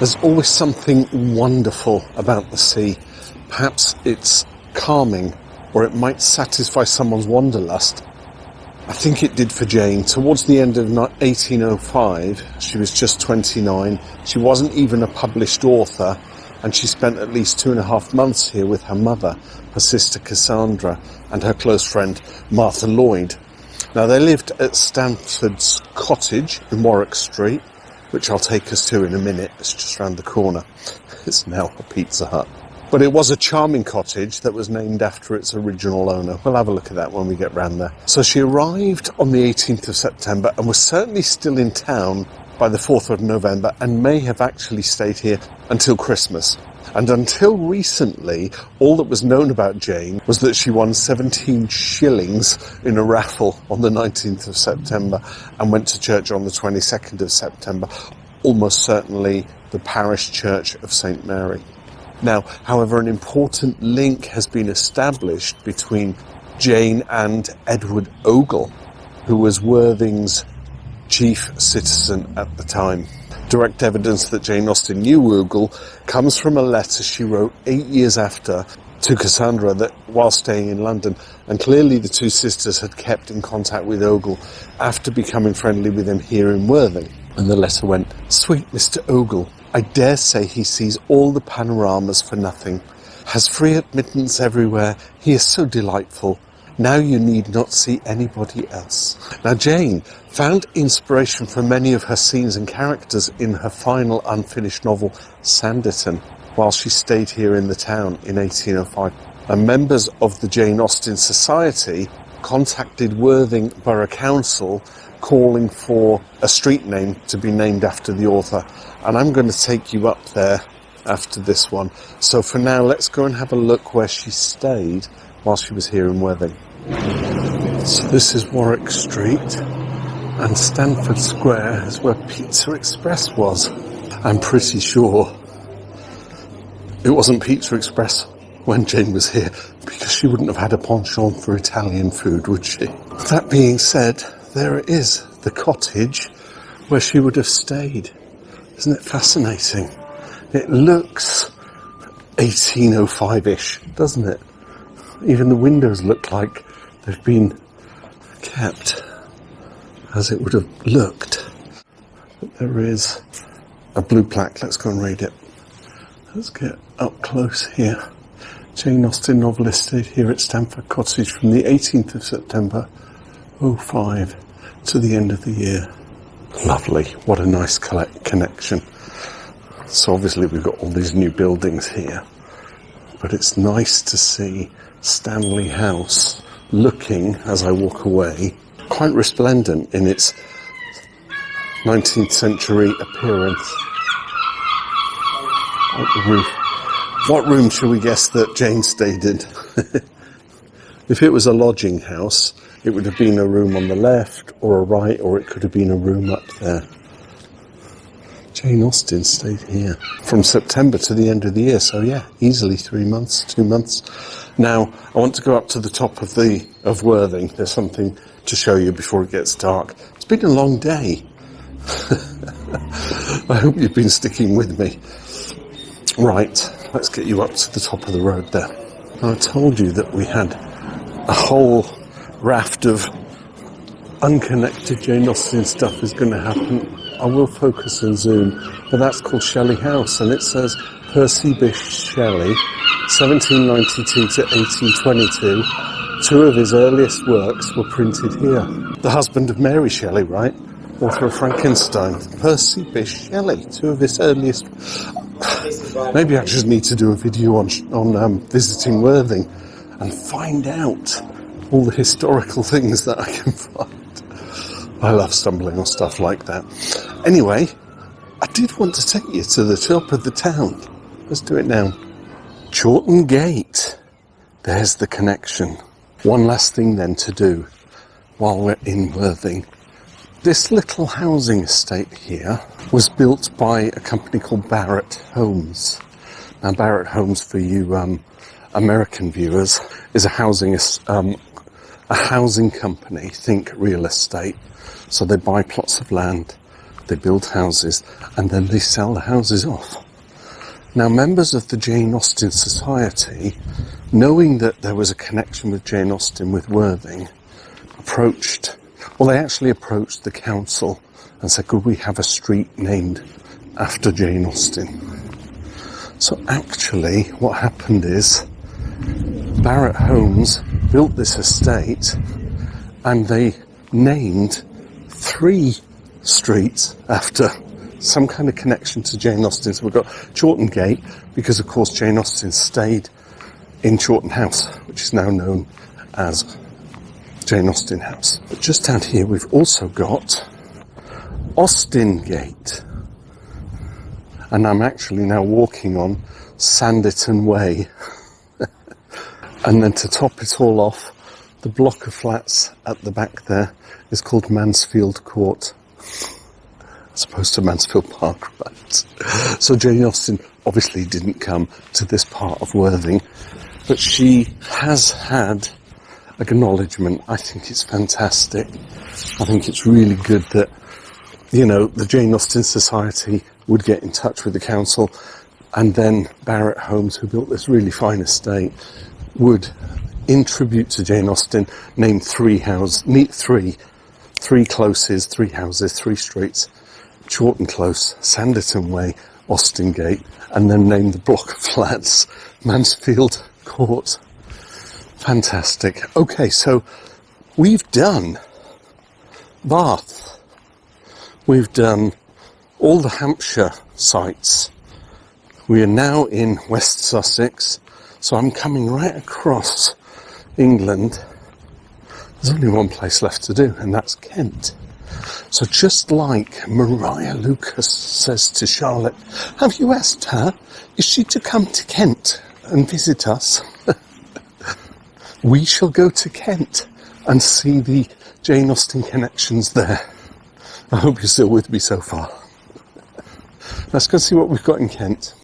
There's always something wonderful about the sea. Perhaps it's calming, or it might satisfy someone's wanderlust. I think it did for Jane. Towards the end of 1805, she was just 29. She wasn't even a published author, and she spent at least 2.5 months here with her mother, her sister Cassandra, and her close friend Martha Lloyd. Now, they lived at Stanford Cottage in Warwick Street, which I'll take us to in a minute. It's just round the corner. It's now a Pizza Hut. But it was a charming cottage that was named after its original owner. We'll have a look at that when we get round there. So she arrived on the 18th of September and was certainly still in town by the 4th of November, and may have actually stayed here until Christmas. And until recently, all that was known about Jane was that she won 17 shillings in a raffle on the 19th of September and went to church on the 22nd of September, almost certainly the parish church of St. Mary. Now, however, an important link has been established between Jane and Edward Ogle, who was Worthing's chief citizen at the time. Direct evidence that Jane Austen knew Ogle comes from a letter she wrote 8 years after to Cassandra that while staying in London, and clearly the two sisters had kept in contact with Ogle after becoming friendly with him here in Worthing. And the letter went, "Sweet Mr. Ogle, I dare say he sees all the panoramas for nothing. Has free admittance everywhere. He is so delightful. Now you need not see anybody else." Now, Jane found inspiration for many of her scenes and characters in her final unfinished novel, Sanditon, while she stayed here in the town in 1805. And members of the Jane Austen Society contacted Worthing Borough Council calling for a street name to be named after the author. And I'm going to take you up there after this one. So for now, let's go and have a look where she stayed while she was here in Worthing. So this is Warwick Street, and Stanford Square is where Pizza Express was. I'm pretty sure it wasn't Pizza Express when Jane was here, because she wouldn't have had a penchant for Italian food, would she? That being said, there it is, the cottage where she would have stayed. Isn't it fascinating? It looks 1805-ish, doesn't it? Even the windows look like they've been kept as it would have looked. But there is a blue plaque. Let's go and read it. Let's get up close here. Jane Austen, novelist, stayed here at Stanford Cottage from the 18th of September 05 to the end of the year. Lovely. What a nice connection. So obviously we've got all these new buildings here, but it's nice to see Stanley House looking, as I walk away, quite resplendent in its 19th century appearance. Like the roof. What room shall we guess that Jane stayed in? If it was a lodging house, it would have been a room on the left or a right, or it could have been a room up there. Jane Austen stayed here from September to the end of the year, so yeah, easily 3 months, 2 months. Now, I want to go up to the top of Worthing. There's something to show you before it gets dark. It's been a long day. I hope you've been sticking with me. Right, let's get you up to the top of the road there. Now, I told you that we had a whole raft of unconnected Jane Austen stuff is going to happen. I will focus and zoom, but that's called Shelley House, and it says Percy Bysshe Shelley, 1792 to 1822. 2 of his earliest works were printed here. The husband of Mary Shelley, right? Author of Frankenstein. Percy Bysshe Shelley, 2 of his earliest... Maybe I just need to do a video on visiting Worthing and find out all the historical things that I can find. I love stumbling on stuff like that. Anyway, I did want to take you to the top of the town. Let's do it now. Chawton Gate. There's the connection. One last thing then to do while we're in Worthing. This little housing estate here was built by a company called Barratt Homes. Now, Barratt Homes, for you American viewers, is a housing company. Think real estate. So they buy plots of land They build houses and then they sell the houses off. Now, members of the Jane Austen Society, knowing that there was a connection with Jane Austen with Worthing, they actually approached the council and said, could we have a street named after Jane Austen? So actually what happened is Barrett Homes built this estate and they named 3 streets after some kind of connection to Jane Austen. So we've got Chawton Gate, because of course Jane Austen stayed in Chawton House, which is now known as Jane Austen House. But just down here we've also got Austen Gate. And I'm actually now walking on Sanditon Way. And then to top it all off, the block of flats at the back there is called Mansfield Court, as opposed to Mansfield Park, right? So Jane Austen obviously didn't come to this part of Worthing, but she has had acknowledgement. I think it's fantastic. I think it's really good that, the Jane Austen Society would get in touch with the council, and then Barrett Homes, who built this really fine estate, would, in tribute to Jane Austen, name 3 closes, 3 houses, 3 streets: Chawton Close, Sanditon Way, Austen Gate, and then name the block of flats Mansfield Court. Fantastic. Okay, so we've done Bath. We've done all the Hampshire sites. We are now in West Sussex, so I'm coming right across England. There's only one place left to do, and that's Kent. So just like Mariah Lucas says to Charlotte, have you asked her, is she to come to Kent and visit us? We shall go to Kent and see the Jane Austen connections there. I hope you're still with me so far. Let's go see what we've got in Kent.